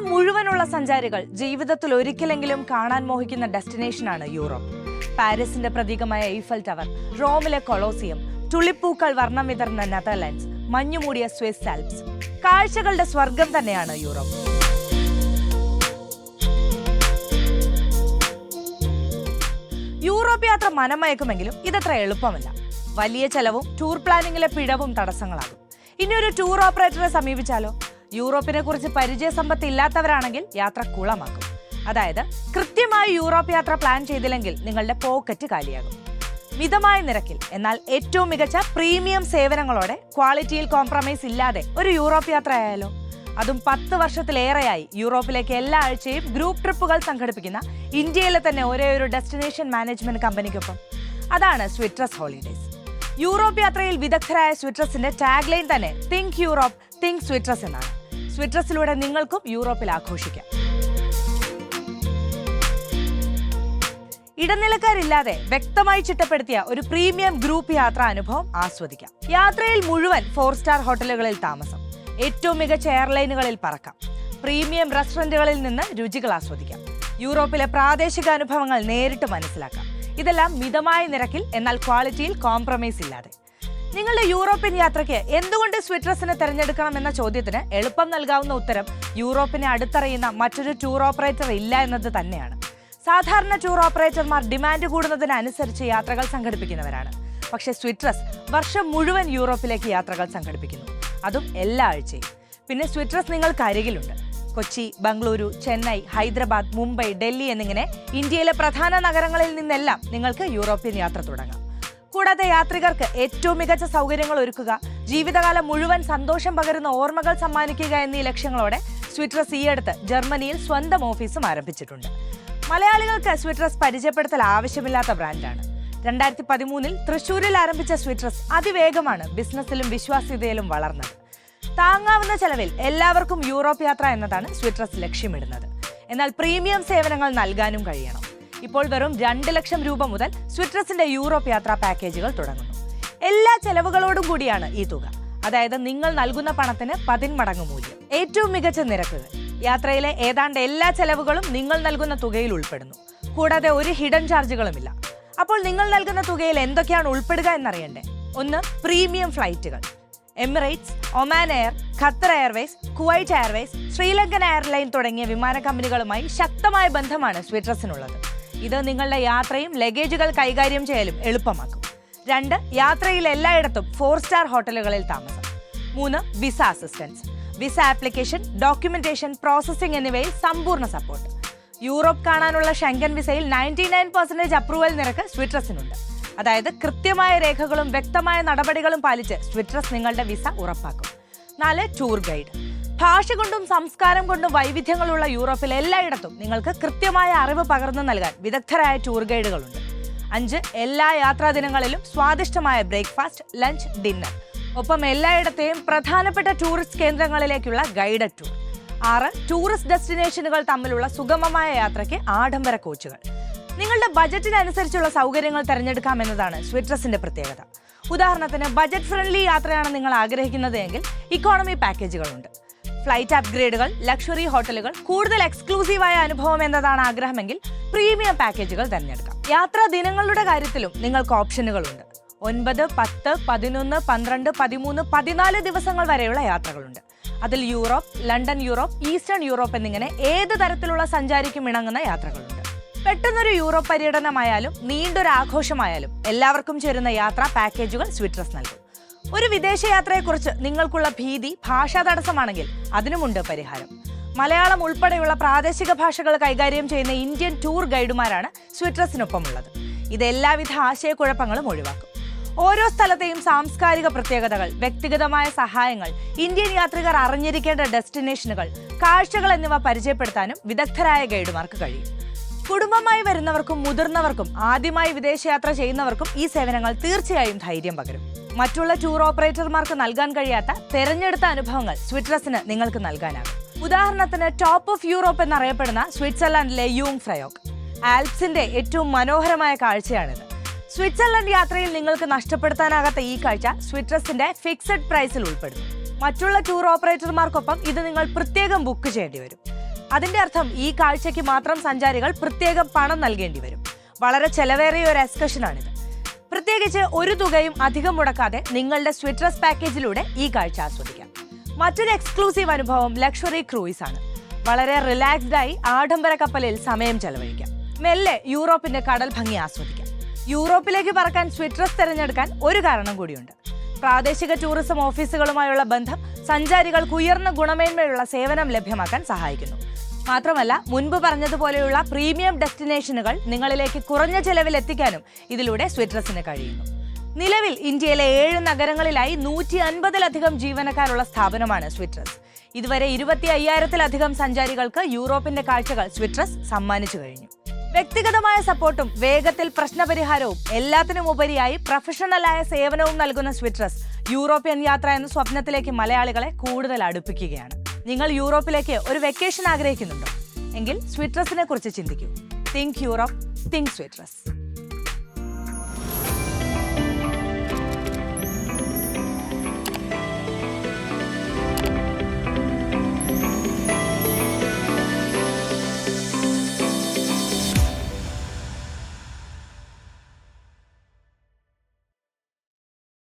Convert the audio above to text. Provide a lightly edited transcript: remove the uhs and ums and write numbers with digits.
ലോകം മുഴുവനുള്ള സഞ്ചാരികൾ ജീവിതത്തിൽ ഒരിക്കലെങ്കിലും കാണാൻ മോഹിക്കുന്ന ഡെസ്റ്റിനേഷനാണ് യൂറോപ്പ്. പാരീസിന്റെ പ്രതീകമായ ഈഫൽ ടവർ, റോമിലെ കൊളോസിയം, തുള്ളിപ്പൂക്കൾ വർണ്ണം വിതർന്ന നെതർലാൻഡ്സ്, മഞ്ഞുമൂടിയ സ്വിസ് ആൽപ്സ്, കാഴ്ചകളുടെ സ്വർഗം തന്നെയാണ് യൂറോപ്പ്. യൂറോപ്പ് യാത്ര മനമയക്കുമെങ്കിലും ഇതത്ര എളുപ്പമല്ല. വലിയ ചെലവും ടൂർ പ്ലാനിങ്ങിലെ പിഴവും തടസ്സങ്ങളാകും. ഇനി ഒരു ടൂർ ഓപ്പറേറ്ററെ സമീപിച്ചാലോ? യൂറോപ്പിനെ കുറിച്ച് പരിചയസമ്പത്ത് ഇല്ലാത്തവരാണെങ്കിൽ യാത്ര കുളമാക്കും. അതായത് കൃത്യമായി യൂറോപ്പ് യാത്ര പ്ലാൻ ചെയ്തില്ലെങ്കിൽ നിങ്ങളുടെ പോക്കറ്റ് കാലിയാകും. മിതമായ നിരക്കിൽ എന്നാൽ ഏറ്റവും മികച്ച പ്രീമിയം സേവനങ്ങളോടെ ക്വാളിറ്റിയിൽ കോംപ്രമൈസ് ഇല്ലാതെ ഒരു യൂറോപ്പ് യാത്ര ആയാലോ? അതും 10 വർഷത്തിലേറെയായി യൂറോപ്പിലേക്ക് എല്ലാ ആഴ്ചയും ഗ്രൂപ്പ് ട്രിപ്പുകൾ സംഘടിപ്പിക്കുന്ന ഇന്ത്യയിലെ തന്നെ ഒരേ ഒരു ഡെസ്റ്റിനേഷൻ മാനേജ്മെന്റ് കമ്പനിക്കൊപ്പം. അതാണ് സ്വിട്രസ് ഹോളിഡേയ്സ്. യൂറോപ്പ് യാത്രയിൽ വിദഗ്ധരായ സ്വിട്രസിന്റെ ടാഗ് ലൈൻ തന്നെ തിങ്ക് യൂറോപ്പ്, തിങ്ക് സ്വിട്രസ് എന്നാണ്. സ്വിട്രസിലൂടെ നിങ്ങൾക്കും യൂറോപ്പിൽ ആഘോഷിക്കാം. ഇടനിലക്കാരില്ലാതെ വ്യക്തമായി ചിട്ടപ്പെടുത്തിയ ഒരു പ്രീമിയം ഗ്രൂപ്പ് യാത്രാ അനുഭവം ആസ്വദിക്കാം. യാത്രയിൽ മുഴുവൻ 4 സ്റ്റാർ ഹോട്ടലുകളിൽ താമസം, ഏറ്റവും മികച്ച എയർലൈനുകളിൽ പറക്കാം, പ്രീമിയം റെസ്റ്റോറന്റുകളിൽ നിന്ന് രുചികൾ ആസ്വദിക്കാം, യൂറോപ്പിലെ പ്രാദേശിക അനുഭവങ്ങൾ നേരിട്ട് മനസ്സിലാക്കാം. ഇതെല്ലാം മിതമായ നിരക്കിൽ എന്നാൽ ക്വാളിറ്റിയിൽ കോംപ്രമൈസ് ഇല്ലാതെ. നിങ്ങളുടെ യൂറോപ്യൻ യാത്രയ്ക്ക് എന്തുകൊണ്ട് സ്വിട്രസിനെ തിരഞ്ഞെടുക്കണം എന്ന ചോദ്യത്തിന് എളുപ്പം നൽകാവുന്ന ഉത്തരം യൂറോപ്പിനെ അടുത്തറിയുന്ന മറ്റൊരു ടൂർ ഓപ്പറേറ്റർ ഇല്ല എന്നത് തന്നെയാണ്. സാധാരണ ടൂർ ഓപ്പറേറ്റർമാർ ഡിമാൻഡ് കൂടുന്നതിനനുസരിച്ച് യാത്രകൾ സംഘടിപ്പിക്കുന്നവരാണ്. പക്ഷേ സ്വിട്രസ് വർഷം മുഴുവൻ യൂറോപ്പിലേക്ക് യാത്രകൾ സംഘടിപ്പിക്കുന്നു, അതും എല്ലാ ആഴ്ചയും. പിന്നെ സ്വിട്രസ് നിങ്ങൾക്ക് അരികിലുണ്ട്. കൊച്ചി, ബംഗളൂരു, ചെന്നൈ, ഹൈദരാബാദ്, മുംബൈ, ഡൽഹി എന്നിങ്ങനെ ഇന്ത്യയിലെ പ്രധാന നഗരങ്ങളിൽ നിന്നെല്ലാം നിങ്ങൾക്ക് യൂറോപ്യൻ യാത്ര തുടങ്ങാം. കൂടാതെ യാത്രികർക്ക് ഏറ്റവും മികച്ച സൗകര്യങ്ങൾ ഒരുക്കുക, ജീവിതകാലം മുഴുവൻ സന്തോഷം പകരുന്ന ഓർമ്മകൾ സമ്മാനിക്കുക എന്നീ ലക്ഷ്യങ്ങളോടെ സ്വിട്രസ് ഈയടുത്ത് ജർമ്മനിയിൽ സ്വന്തം ഓഫീസും ആരംഭിച്ചിട്ടുണ്ട്. മലയാളികൾക്ക് സ്വിട്രസ് പരിചയപ്പെടുത്തൽ ആവശ്യമില്ലാത്ത ബ്രാൻഡാണ്. 2013 തൃശ്ശൂരിൽ ആരംഭിച്ച സ്വിട്രസ് അതിവേഗമാണ് ബിസിനസ്സിലും വിശ്വാസ്യതയിലും വളർന്നത്. താങ്ങാവുന്ന ചെലവിൽ എല്ലാവർക്കും യൂറോപ്പ് യാത്ര എന്നതാണ് സ്വിട്രസ് ലക്ഷ്യമിടുന്നത്. എന്നാൽ പ്രീമിയം സേവനങ്ങൾ നൽകാനും കഴിയണം. ഇപ്പോൾ വെറും 2 ലക്ഷം രൂപ മുതൽ സ്വിട്രസിന്റെ യൂറോപ്പ് യാത്രാ പാക്കേജുകൾ തുടങ്ങുന്നു. എല്ലാ ചെലവുകളോടും കൂടിയാണ് ഈ തുക. അതായത് നിങ്ങൾ നൽകുന്ന പണത്തിന് 10 മടങ്ങ് മൂല്യം, ഏറ്റവും മികച്ച നിരക്കുകൾ. യാത്രയിലെ ഏതാണ്ട് എല്ലാ ചെലവുകളും നിങ്ങൾ നൽകുന്ന തുകയിൽ ഉൾപ്പെടുന്നു. കൂടാതെ ഒരു ഹിഡൻ ചാർജുകളുമില്ല. അപ്പോൾ നിങ്ങൾ നൽകുന്ന തുകയിൽ എന്തൊക്കെയാണ് ഉൾപ്പെടുക എന്നറിയണ്ടേ? 1. പ്രീമിയം ഫ്ലൈറ്റുകൾ. Emirates, Oman air, Qatar Airways, Kuwait Airways, SriLankan airline തുടങ്ങിയ വിമാന കമ്പനികളുമായി ശക്തമായ ബന്ധമാണ് സ്വിട്രസിനുള്ളത്. ഇത് നിങ്ങളുടെ യാത്രയും ലഗേജുകൾ കൈകാര്യം ചെയ്യലും എളുപ്പമാക്കും. 2. യാത്രയിൽ എല്ലായിടത്തും 4 സ്റ്റാർ ഹോട്ടലുകളിൽ താമസം. 3. Visa assistance. Visa application, documentation, processing എന്നിവയിൽ സമ്പൂർണ്ണ സപ്പോർട്ട്. യൂറോപ്പ് കാണാനുള്ള ഷെങ്കൻ വിസയിൽ 99% അപ്രൂവൽ നിരക്ക് സ്വിട്രസിനുണ്ട്. അതായത് കൃത്യമായ രേഖകളും വ്യക്തമായ നടപടികളും പാലിച്ച് സ്വിട്രസ് നിങ്ങളുടെ വിസ ഉറപ്പാക്കും. 4. Tour guide. ഭാഷ കൊണ്ടും സംസ്കാരം കൊണ്ടും വൈവിധ്യങ്ങളുള്ള യൂറോപ്പിൽ എല്ലായിടത്തും നിങ്ങൾക്ക് കൃത്യമായ അറിവ് പകർന്നു നൽകാൻ വിദഗ്ധരായ ടൂർ ഗൈഡുകളുണ്ട്. 5. എല്ലാ യാത്രാ ദിനങ്ങളിലും സ്വാദിഷ്ടമായ ബ്രേക്ക്ഫാസ്റ്റ്, ലഞ്ച്, ഡിന്നർ. ഒപ്പം എല്ലായിടത്തെയും പ്രധാനപ്പെട്ട ടൂറിസ്റ്റ് കേന്ദ്രങ്ങളിലേക്കുള്ള ഗൈഡഡ് ടൂർ. 6. ടൂറിസ്റ്റ് ഡെസ്റ്റിനേഷനുകൾ തമ്മിലുള്ള സുഗമമായ യാത്രയ്ക്ക് ആഡംബര കോച്ചുകൾ. നിങ്ങളുടെ ബജറ്റിനനുസരിച്ചുള്ള സൗകര്യങ്ങൾ തിരഞ്ഞെടുക്കാമെന്നതാണ് സ്വിട്രസിന്റെ പ്രത്യേകത. ഉദാഹരണത്തിന് ബജറ്റ് ഫ്രണ്ട്ലി യാത്രയാണ് നിങ്ങൾ ആഗ്രഹിക്കുന്നത് എങ്കിൽ ഇക്കോണമി പാക്കേജുകളുണ്ട്. ഫ്ലൈറ്റ് അപ്ഗ്രേഡുകൾ, ലക്ഷറി ഹോട്ടലുകൾ, കൂടുതൽ എക്സ്ക്ലൂസീവായ അനുഭവം എന്നതാണ് ആഗ്രഹമെങ്കിൽ പ്രീമിയം പാക്കേജുകൾ തിരഞ്ഞെടുക്കാം. യാത്രാ ദിനങ്ങളുടെ കാര്യത്തിലും നിങ്ങൾക്ക് ഓപ്ഷനുകളുണ്ട്. 9, 10, 11, 12, 13, 14 ദിവസങ്ങൾ വരെയുള്ള യാത്രകളുണ്ട്. അതിൽ Europe, London Europe, eastern Europe എന്നിങ്ങനെ ഏത് തരത്തിലുള്ള സഞ്ചാരിക്കും ഇണങ്ങുന്ന യാത്രകളുണ്ട്. പെട്ടെന്നൊരു യൂറോപ്പ് പര്യടനമായാലും നീണ്ടൊരു ആഘോഷമായാലും എല്ലാവർക്കും ചേരുന്ന യാത്രാ പാക്കേജുകൾ സ്വിട്രസ് നൽകും. ഒരു വിദേശയാത്രയെക്കുറിച്ച് നിങ്ങൾക്കുള്ള ഭീതി ഭാഷാ തടസ്സമാണെങ്കിൽ അതിനുമുണ്ട് പരിഹാരം. മലയാളം ഉൾപ്പെടെയുള്ള പ്രാദേശിക ഭാഷകൾ കൈകാര്യം ചെയ്യുന്ന ഇന്ത്യൻ ടൂർ ഗൈഡുമാരാണ് സ്വിട്രസിനൊപ്പമുള്ളത്. ഇത് എല്ലാവിധ ആശയക്കുഴപ്പങ്ങളും ഒഴിവാക്കും. ഓരോ സ്ഥലത്തെയും സാംസ്കാരിക പ്രത്യേകതകൾ, വ്യക്തിഗതമായ സഹായങ്ങൾ, ഇന്ത്യൻ യാത്രികർ അറിഞ്ഞിരിക്കേണ്ട ഡെസ്റ്റിനേഷനുകൾ, കാഴ്ചകൾ എന്നിവ പരിചയപ്പെടുത്താനും വിദഗ്ധരായ ഗൈഡുമാർക്ക് കഴിയും. കുടുംബമായി വരുന്നവർക്കും മുതിർന്നവർക്കും ആദ്യമായി വിദേശയാത്ര ചെയ്യുന്നവർക്കും ഈ സേവനങ്ങൾ തീർച്ചയായും ധൈര്യം പകരും. മറ്റുള്ള ടൂർ ഓപ്പറേറ്റർമാർക്ക് നൽകാൻ കഴിയാത്ത തെരഞ്ഞെടുത്ത അനുഭവങ്ങൾ സ്വിട്രസിന് നിങ്ങൾക്ക് നൽകാനാകും. ഉദാഹരണത്തിന് ടോപ്പ് ഓഫ് യൂറോപ്പ് എന്നറിയപ്പെടുന്ന സ്വിറ്റ്സർലൻഡിലെ യൂങ് ഫ്രയോക്ക്. ആൽപ്സിന്റെ ഏറ്റവും മനോഹരമായ കാഴ്ചയാണിത്. സ്വിറ്റ്സർലൻഡ് യാത്രയിൽ നിങ്ങൾക്ക് നഷ്ടപ്പെടുത്താനാകാത്ത ഈ കാഴ്ച സ്വിട്രസിന്റെ ഫിക്സഡ് പ്രൈസിൽ ഉൾപ്പെടുന്നു. മറ്റുള്ള ടൂർ ഓപ്പറേറ്റർമാർക്കൊപ്പം ഇത് നിങ്ങൾ പ്രത്യേകം ബുക്ക് ചെയ്യേണ്ടി വരും. അതിന്റെ അർത്ഥം ഈ കാഴ്ചയ്ക്ക് മാത്രം സഞ്ചാരികൾ പ്രത്യേകം പണം നൽകേണ്ടി വരും. വളരെ ചെലവേറിയ ഒരു എക്സ്കർഷനാണിത്. പ്രത്യേകിച്ച് ഒരു തുകയും അധികം മുടക്കാതെ നിങ്ങളുടെ സ്വിറ്റ്രസ് പാക്കേജിലൂടെ ഈ കാഴ്ച ആസ്വദിക്കാം. മറ്റൊരു എക്സ്ക്ലൂസീവ് അനുഭവം ലക്ഷറി ക്രൂയിസ് ആണ്. വളരെ റിലാക്സ്ഡ് ആയി ആഡംബര കപ്പലിൽ സമയം ചെലവഴിക്കാം. മെല്ലെ യൂറോപ്പിന്റെ കടൽ ഭംഗി ആസ്വദിക്കാം. യൂറോപ്പിലേക്ക് പറക്കാൻ സ്വിറ്റ്രസ് തിരഞ്ഞെടുക്കാൻ ഒരു കാരണം കൂടിയുണ്ട്. പ്രാദേശിക ടൂറിസം ഓഫീസുകളുമായുള്ള ബന്ധം സഞ്ചാരികൾക്ക് ഉയർന്ന ഗുണമേന്മയുള്ള സേവനം ലഭ്യമാക്കാൻ സഹായിക്കുന്നു. മാത്രമല്ല, മുൻപ് പറഞ്ഞതുപോലെയുള്ള പ്രീമിയം ഡെസ്റ്റിനേഷനുകൾ നിങ്ങളിലേക്ക് കുറഞ്ഞ ചെലവിൽ എത്തിക്കാനും ഇതിലൂടെ സ്വിറ്റ്രസിന് കഴിയുന്നു. നിലവിൽ ഇന്ത്യയിലെ 7 നഗരങ്ങളിലായി 150-ലധികം ജീവനക്കാരുള്ള സ്ഥാപനമാണ് സ്വിറ്റ്രസ്. ഇതുവരെ 25,000-ലധികം സഞ്ചാരികൾക്ക് യൂറോപ്പിന്റെ കാഴ്ചകൾ സ്വിറ്റ്രസ് സമ്മാനിച്ചു കഴിഞ്ഞു. വ്യക്തിഗതമായ സപ്പോർട്ടും വേഗത്തിൽ പ്രശ്നപരിഹാരവും എല്ലാത്തിനും ഉപരിയായി പ്രൊഫഷണലായ സേവനവും നൽകുന്ന സ്വിറ്റ്രസ് യൂറോപ്യൻ യാത്ര എന്ന സ്വപ്നത്തിലേക്ക് മലയാളികളെ കൂടുതൽ അടുപ്പിക്കുകയാണ്. നിങ്ങൾ യൂറോപ്പിലേക്ക് ഒരു വെക്കേഷൻ ആഗ്രഹിക്കുന്നുണ്ടോ? എങ്കിൽ സ്വിറ്റ്രസിനെ കുറിച്ച് ചിന്തിക്കൂ. Think Europe, think സ്വിറ്റ്രസ്.